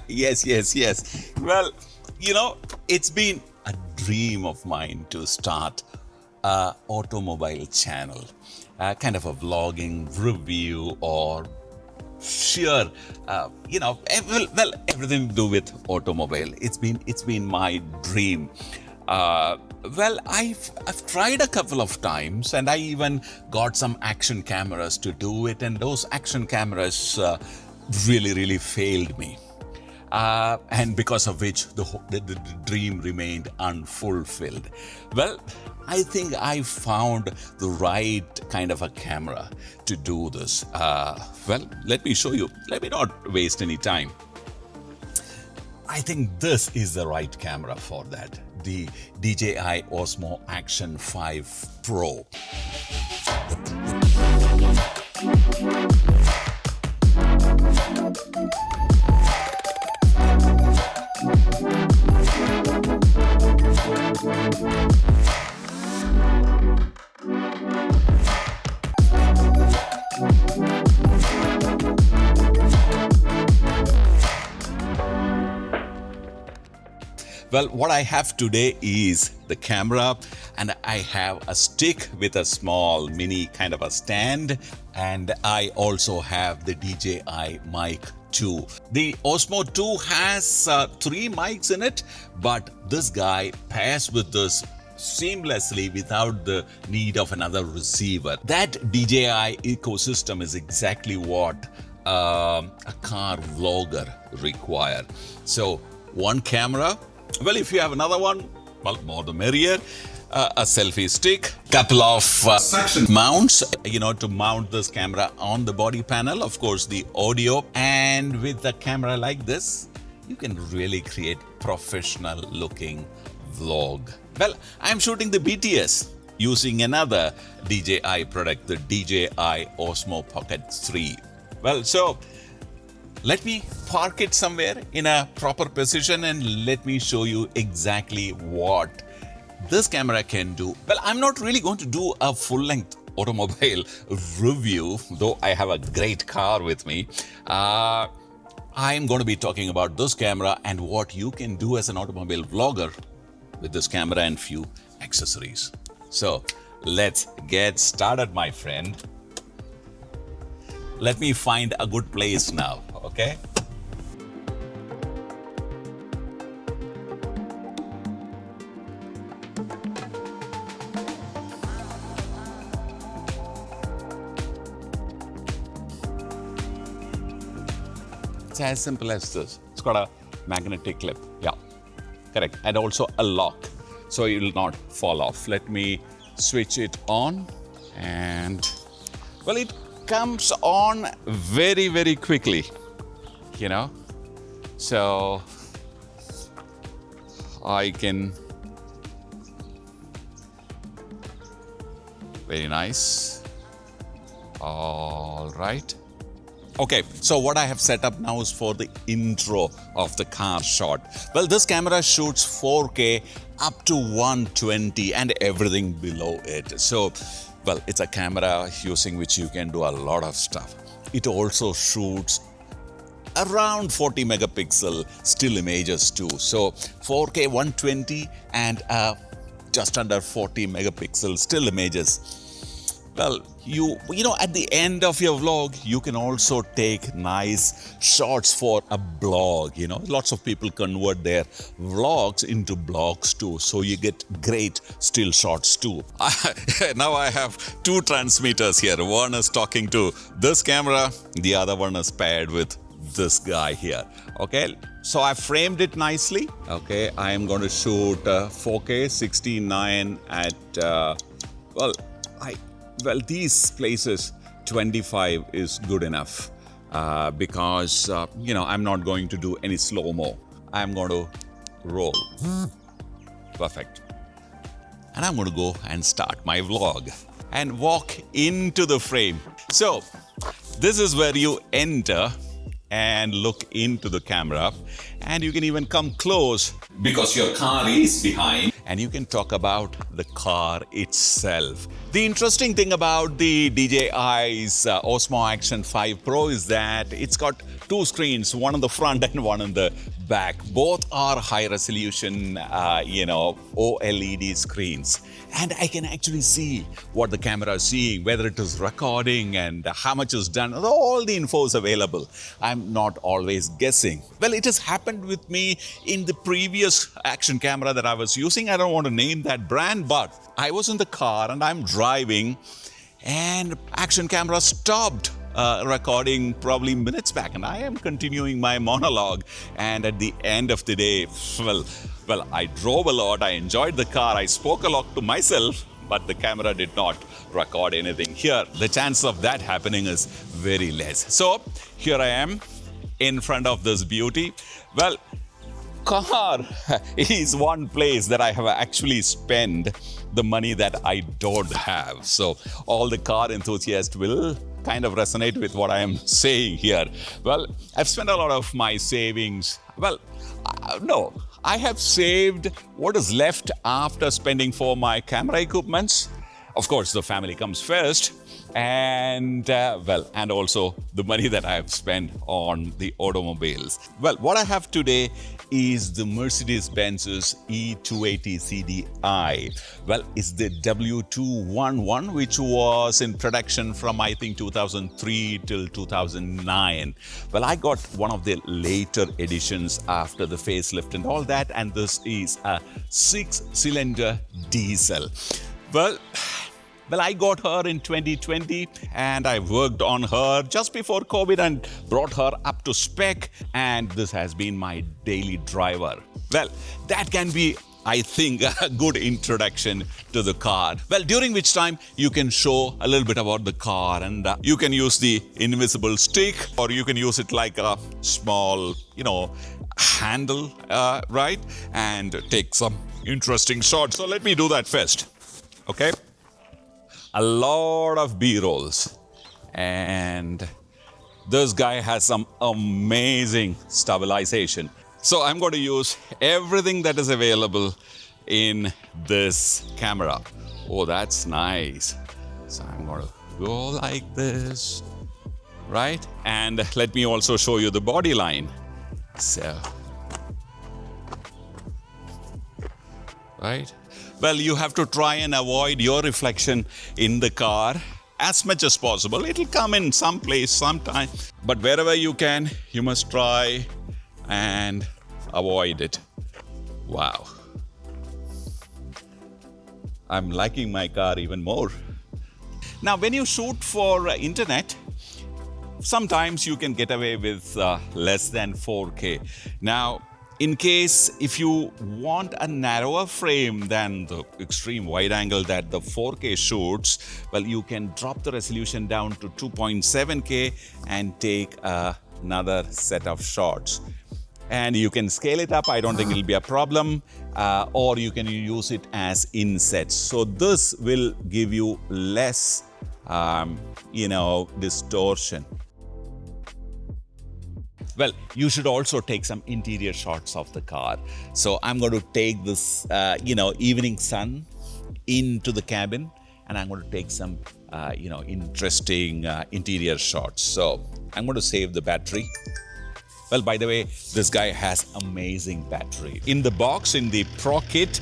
Yes, yes, yes. Well, it's been a dream of mine to start a automobile channel, kind of a vlogging review or sheer, everything to do with automobile. It's been my dream. Uh, I've tried a couple of times, and I even got some action cameras to do it, and those action cameras really, really failed me. And because of which the dream remained unfulfilled. Well, I think I found the right kind of a camera to do this. Let me show you. Let me not waste any time. I think this is the right camera for that. The DJI Osmo Action 5 Pro. Well, what I have today is the camera, and I have a stick with a small mini kind of a stand, and I also have the DJI mic 2. The Osmo 2 has 3 mics in it, but this guy pairs with this seamlessly without the need of another receiver. That DJI ecosystem is exactly what a car vlogger require. So one camera. Well, if you have another one, well, more the merrier. A selfie stick, couple of suction mounts, to mount this camera on the body panel, of course, the audio. And with a camera like this, you can really create professional looking vlog. Well, I'm shooting the BTS using another DJI product, the DJI Osmo Pocket 3. Well, so let me park it somewhere in a proper position and let me show you exactly what this camera can do. Well, I'm not really going to do a full-length automobile review, though I have a great car with me. I'm going to be talking about this camera and what you can do as an automobile vlogger with this camera and few accessories. So let's get started, my friend. Let me find a good place now, okay? It's as simple as this. It's got a magnetic clip. Yeah, correct. And also a lock, so it will not fall off. Let me switch it on, and well, it comes on very, very quickly, so I can, very nice. All right. Okay, so what I have set up now is for the intro of the car shot. Well, this camera shoots 4K up to 120 and everything below it. So, well, it's a camera using which you can do a lot of stuff. It also shoots around 40 megapixel still images too. So 4K 120 and just under 40 megapixel still images. Well, at the end of your vlog, you can also take nice shots for a blog. Lots of people convert their vlogs into blogs too. So you get great still shots too. Now I have 2 transmitters here. One is talking to this camera. The other one is paired with this guy here. Okay, so I framed it nicely. Okay, I am going to shoot 4K 69 at, these places 25 is good enough because, I'm not going to do any slow-mo. I'm going to roll. Perfect. And I'm going to go and start my vlog and walk into the frame. So this is where you enter and look into the camera, and you can even come close because your car is behind and you can talk about the car itself. The interesting thing about the DJI's Osmo Action 5 Pro is that it's got two screens, one on the front and one on the back. Both are high resolution, OLED screens. And I can actually see what the camera is seeing, whether it is recording and how much is done. All the info is available. I'm not always guessing. Well, it has happened with me in the previous action camera that I was using. I don't want to name that brand, but I was in the car and I'm driving and action camera stopped recording probably minutes back, and I am continuing my monologue. And at the end of the day, well, I drove a lot, I enjoyed the car, I spoke a lot to myself, but the camera did not record anything. Here, the chance of that happening is very less. So here I am in front of this beauty. Well, car is one place that I have actually spent the money that I don't have. So all the car enthusiasts will kind of resonate with what I am saying here. Well, I've spent a lot of my savings. Well, no, I have saved what is left after spending for my camera equipments. Of course, the family comes first. And and also the money that I have spent on the automobiles. Well, what I have today is the Mercedes-Benz's E280 CDI. Well, it's the W211, which was in production from I think 2003 till 2009. Well, I got one of the later editions after the facelift and all that, and this is a 6-cylinder diesel. Well, I got her in 2020 and I worked on her just before COVID and brought her up to spec, and this has been my daily driver. Well, that can be, I think, a good introduction to the car. Well, during which time you can show a little bit about the car, and you can use the invisible stick, or you can use it like a small, handle, right? And take some interesting shots. So let me do that first, okay? A lot of B-rolls, and this guy has some amazing stabilization. So I'm going to use everything that is available in this camera. Oh, that's nice. So I'm going to go like this, right? And let me also show you the body line. So, right? Well, you have to try and avoid your reflection in the car as much as possible. It'll come in some place, sometime. But wherever you can, you must try and avoid it. Wow. I'm liking my car even more. Now, when you shoot for internet, sometimes you can get away with less than 4K. Now, in case if you want a narrower frame than the extreme wide angle that the 4K shoots, well, you can drop the resolution down to 2.7K and take another set of shots. And you can scale it up, I don't think it'll be a problem, or you can use it as insets. So this will give you less, distortion. Well, you should also take some interior shots of the car. So I'm going to take this, evening sun into the cabin, and I'm going to take some, interesting interior shots. So I'm going to save the battery. Well, by the way, this guy has amazing battery. In the box, in the Pro Kit,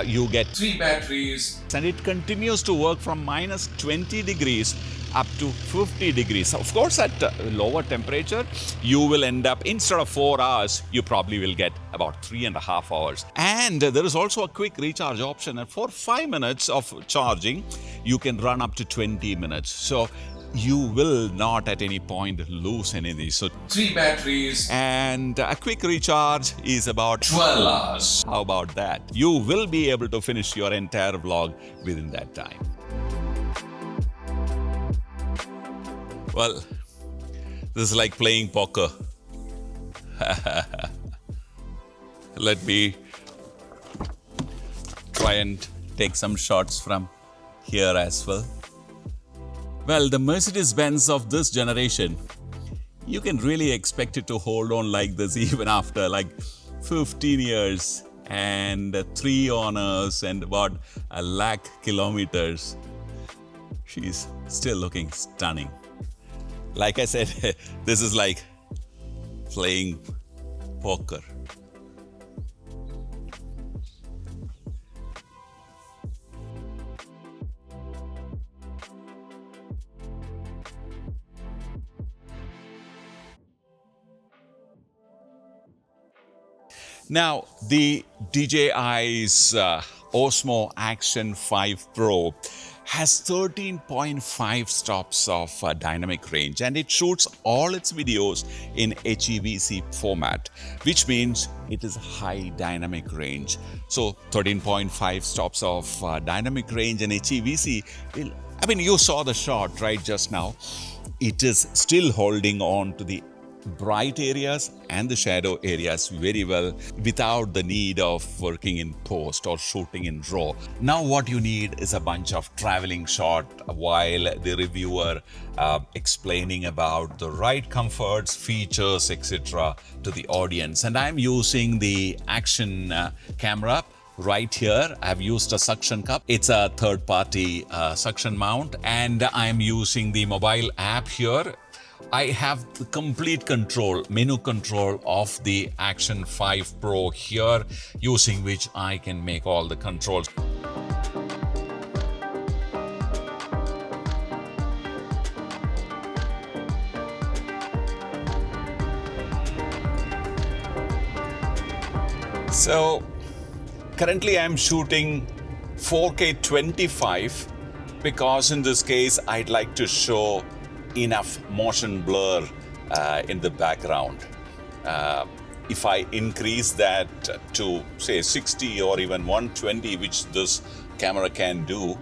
you get 3 batteries, and it continues to work from minus 20 degrees up to 50 degrees. Of course, at lower temperature, you will end up, instead of 4 hours, you probably will get about 3.5 hours. And there is also a quick recharge option. And for 5 minutes of charging, you can run up to 20 minutes. So you will not at any point lose any of these. So 3 batteries and a quick recharge is about 12 hours. How about that? You will be able to finish your entire vlog within that time. Well, this is like playing poker. Let me try and take some shots from here as well. Well, the Mercedes-Benz of this generation, you can really expect it to hold on like this even after like 15 years and 3 honors and about 100,000 kilometers. She's still looking stunning. Like I said, this is like playing poker. Now, the DJI's Osmo Action 5 Pro has 13.5 stops of dynamic range, and it shoots all its videos in HEVC format, which means it is high dynamic range. So 13.5 stops of dynamic range and HEVC, you saw the shot right just now. It is still holding on to the bright areas and the shadow areas very well without the need of working in post or shooting in RAW. Now what you need is a bunch of traveling shot while the reviewer explaining about the ride comforts, features, etc. to the audience. And I'm using the Action camera right here. I've used a suction cup. It's a third-party suction mount, and I'm using the mobile app here. I have the complete control, menu control of the Action 5 Pro here, using which I can make all the controls. So currently I'm shooting 4K 25 because in this case I'd like to show enough motion blur in the background. If I increase that to say 60 or even 120, which this camera can do,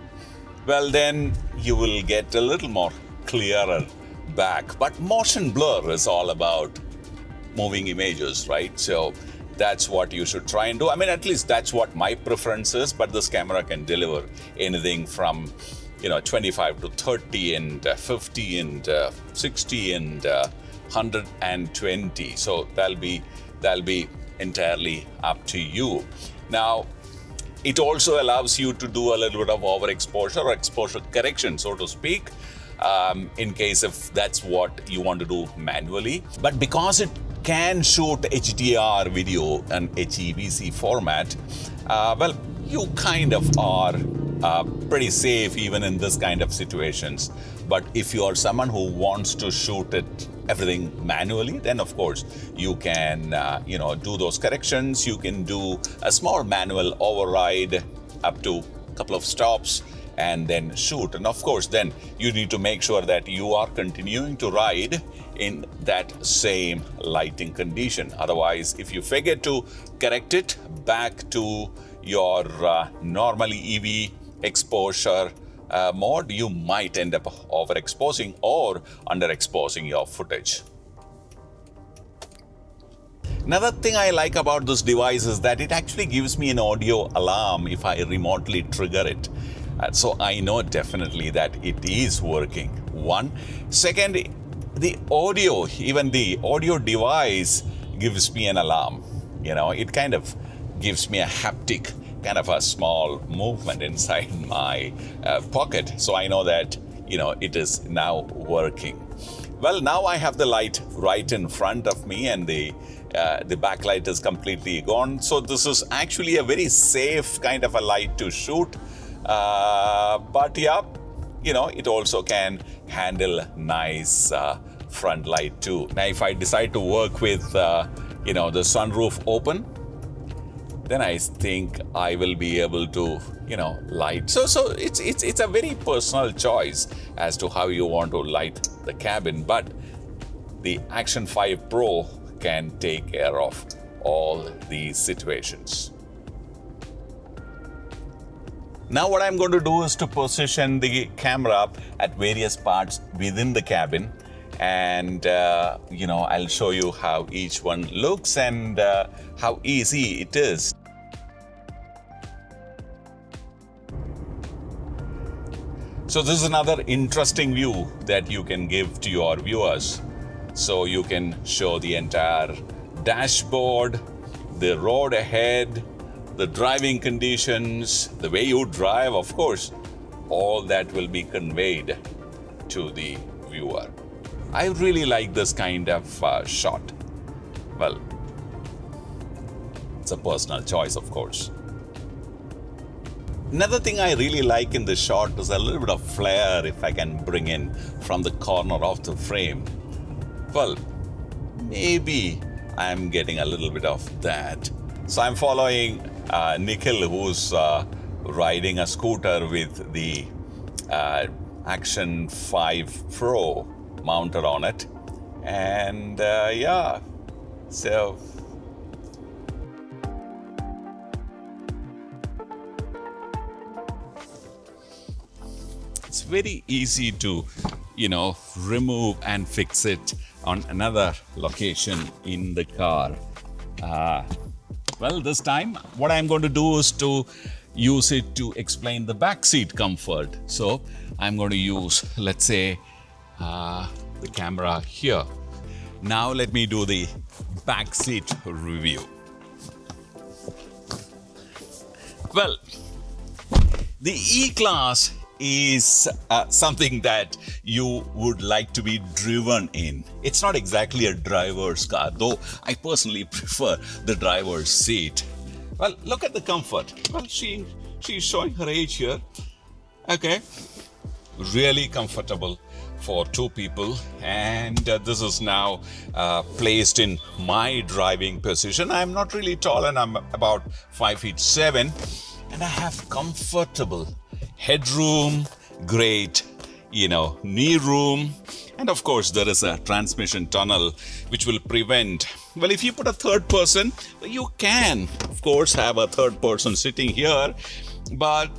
well then you will get a little more clearer back. But motion blur is all about moving images, right? So that's what you should try and do. At least that's what my preference is, but this camera can deliver anything from 25 to 30 and 50 and 60 and 120. So that'll be entirely up to you. Now, it also allows you to do a little bit of overexposure or exposure correction, so to speak, in case if that's what you want to do manually. But because it can shoot HDR video and HEVC format, well, you kind of are pretty safe even in this kind of situations. But if you are someone who wants to shoot everything manually, then of course you can do those corrections. You can do a small manual override up to a couple of stops and then shoot. And of course then you need to make sure that you are continuing to ride in that same lighting condition. Otherwise, if you forget to correct it back to your normal EV exposure mode, you might end up overexposing or underexposing your footage. Another thing I like about this device is that it actually gives me an audio alarm if I remotely trigger it. So I know definitely that it is working. One. Second, the audio, even the audio device gives me an alarm. It kind of gives me a haptic, kind of a small movement inside my pocket. So I know that, it is now working. Well, now I have the light right in front of me and the backlight is completely gone. So this is actually a very safe kind of a light to shoot. But yeah, it also can handle nice front light too. Now, if I decide to work with, the sunroof open, then I think I will be able to, light. So it's a very personal choice as to how you want to light the cabin. But the Action 5 Pro can take care of all these situations. Now what I'm going to do is to position the camera at various parts within the cabin, and I'll show you how each one looks and how easy it is. So this is another interesting view that you can give to your viewers. So you can show the entire dashboard, the road ahead, the driving conditions, the way you drive, of course, all that will be conveyed to the viewer. I really like this kind of shot. Well, it's a personal choice, of course. Another thing I really like in this shot is a little bit of flair if I can bring in from the corner of the frame. Well, maybe I'm getting a little bit of that. So I'm following Nikhil, who's riding a scooter with the Action 5 Pro mounted on it. And yeah, so it's very easy to, remove and fix it on another location in the car. Well, this time what I'm going to do is to use it to explain the backseat comfort. So I'm going to use, let's say, the camera here. Now let me do the backseat review. Well, the E-Class is something that you would like to be driven in. It's not exactly a driver's car, though I personally prefer the driver's seat. Well, look at the comfort. Well, she's showing her age here. Okay, really comfortable for two people, and this is now placed in my driving position. I'm not really tall, and I'm about 5'7", and I have comfortable headroom, great, knee room, and of course there is a transmission tunnel which will prevent, well, if you put a third person, you can of course have a third person sitting here, but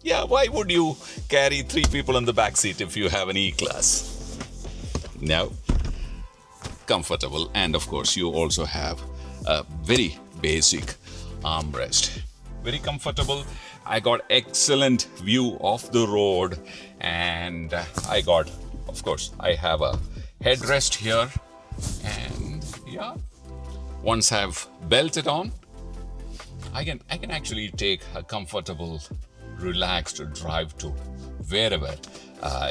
yeah, why would you carry three people in the back seat if you have an E-Class? No, comfortable, and of course you also have a very basic armrest. Very comfortable. I got excellent view of the road, and I have a headrest here, and yeah, once I've belted on, I can actually take a comfortable, relaxed drive to wherever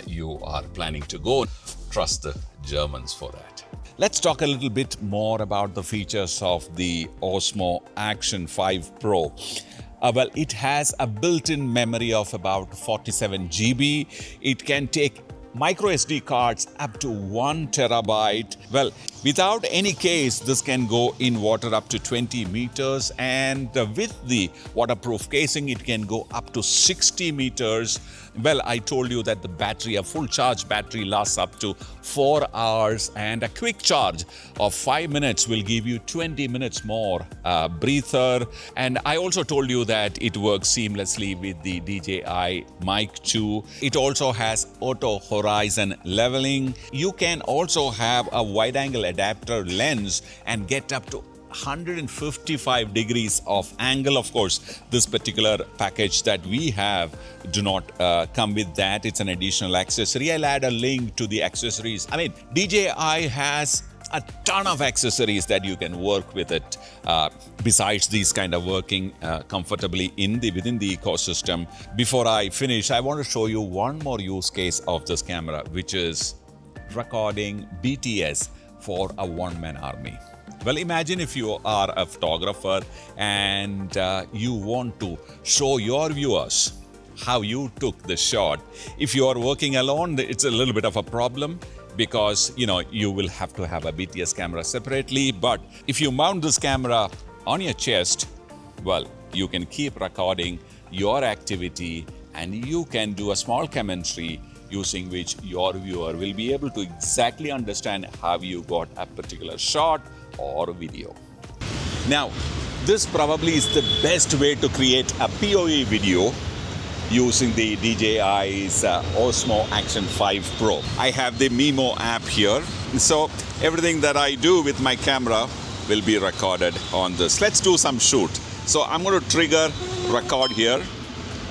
you are planning to go. Trust the Germans for that. Let's talk a little bit more about the features of the Osmo Action 5 Pro. Well, it has a built-in memory of about 47 GB. It can take micro SD cards up to 1 terabyte. Well, without any case, this can go in water up to 20 meters, and with the waterproof casing, it can go up to 60 meters. Well, I told you that the battery, a full charge battery, lasts up to 4 hours, and a quick charge of 5 minutes will give you 20 minutes more breather. And I also told you that it works seamlessly with the DJI Mic 2. It also has auto horizon leveling. You can also have a wide-angle adapter lens and get up to 155 degrees of angle. Of course, this particular package that we have do not come with that. It's an additional accessory. I'll add a link to the accessories. I mean, DJI has a ton of accessories that you can work with it. Besides these kind of working comfortably within the ecosystem. Before I finish, I want to show you one more use case of this camera, which is recording BTS for a one-man army. Well, imagine if you are a photographer and you want to show your viewers how you took the shot. If you are working alone, it's a little bit of a problem because, you will have to have a BTS camera separately. But if you mount this camera on your chest, well, you can keep recording your activity and you can do a small commentary using which your viewer will be able to exactly understand how you got a particular shot or video. Now, this probably is the best way to create a POV video using the DJI's Osmo Action 5 Pro. I have the Mimo app here, so everything that I do with my camera will be recorded on this. Let's do some shoot. So I'm going to trigger record here,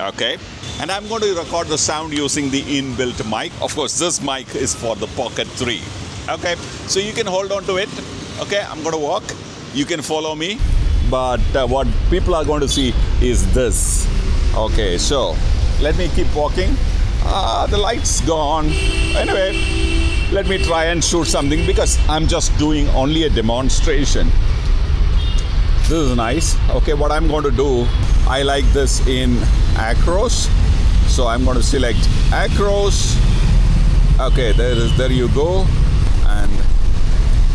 okay? And I'm going to record the sound using the inbuilt mic. Of course, this mic is for the Pocket 3, okay? So you can hold on to it. Okay, I'm going to walk. You can follow me. but what people are going to see is this. Okay, so let me keep walking. The light's gone. Anyway, let me try and shoot something because I'm just doing only a demonstration. This is nice. Okay, what I'm going to do, I like this in acros. So I'm going to select acros. Okay, there you go. And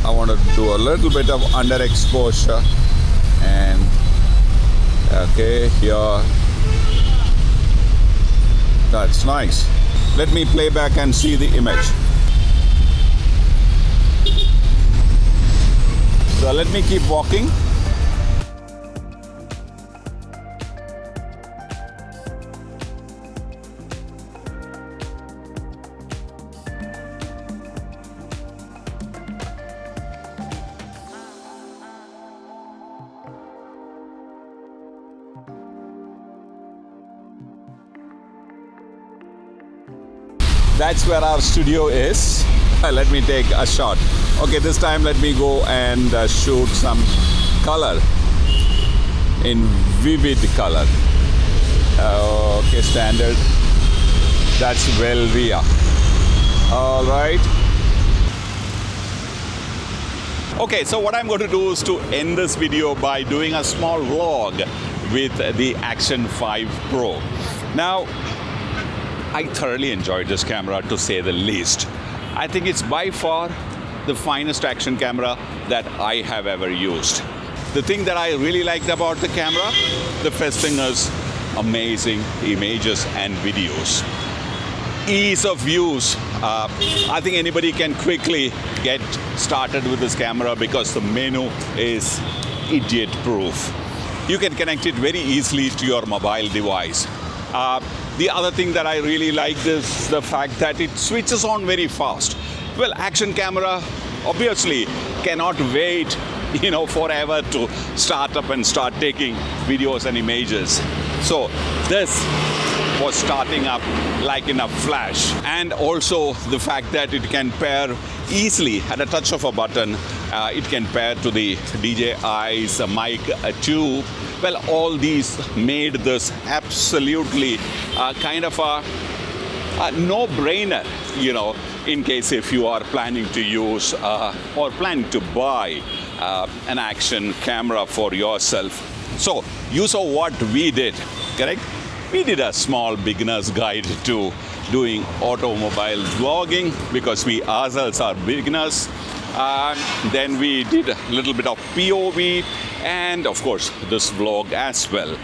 I want to do a little bit of underexposure. And okay, here. That's nice. Let me play back and see the image. So let me keep walking. That's where our studio is. Let me take a shot. Okay, this time let me go and shoot some color in vivid color. Okay, standard. That's Velvia. All right. Okay, so what I'm going to do is to end this video by doing a small vlog with the Action 5 Pro. Now, I thoroughly enjoyed this camera, to say the least. I think it's by far the finest action camera that I have ever used. The thing that I really liked about the camera, the first thing is amazing images and videos. Ease of use. I think anybody can quickly get started with this camera because the menu is idiot-proof. You can connect it very easily to your mobile device. The other thing that I really like is the fact that it switches on very fast. Well, action camera obviously cannot wait, forever to start up and start taking videos and images. So this was starting up like in a flash. And also the fact that it can pair easily at a touch of a button. It can pair to the DJI's Mic 2. Well, all these made this absolutely kind of a no-brainer, in case if you are planning to use or planning to buy an action camera for yourself. So you saw what we did, correct? We did a small beginner's guide to doing automobile vlogging because we ourselves are beginners. Then we did a little bit of POV and of course this vlog as well.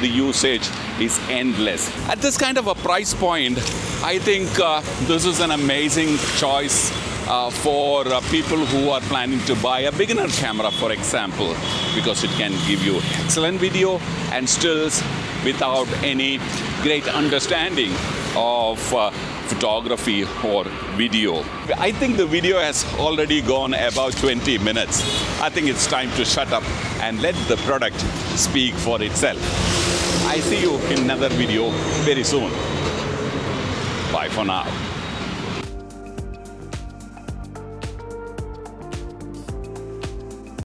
The usage is endless. At this kind of a price point, I think this is an amazing choice for people who are planning to buy a beginner camera, for example, because it can give you excellent video and stills without any great understanding of photography or video. I think the video has already gone about 20 minutes. I think it's time to shut up and let the product speak for itself. I see you in another video very soon. Bye for now.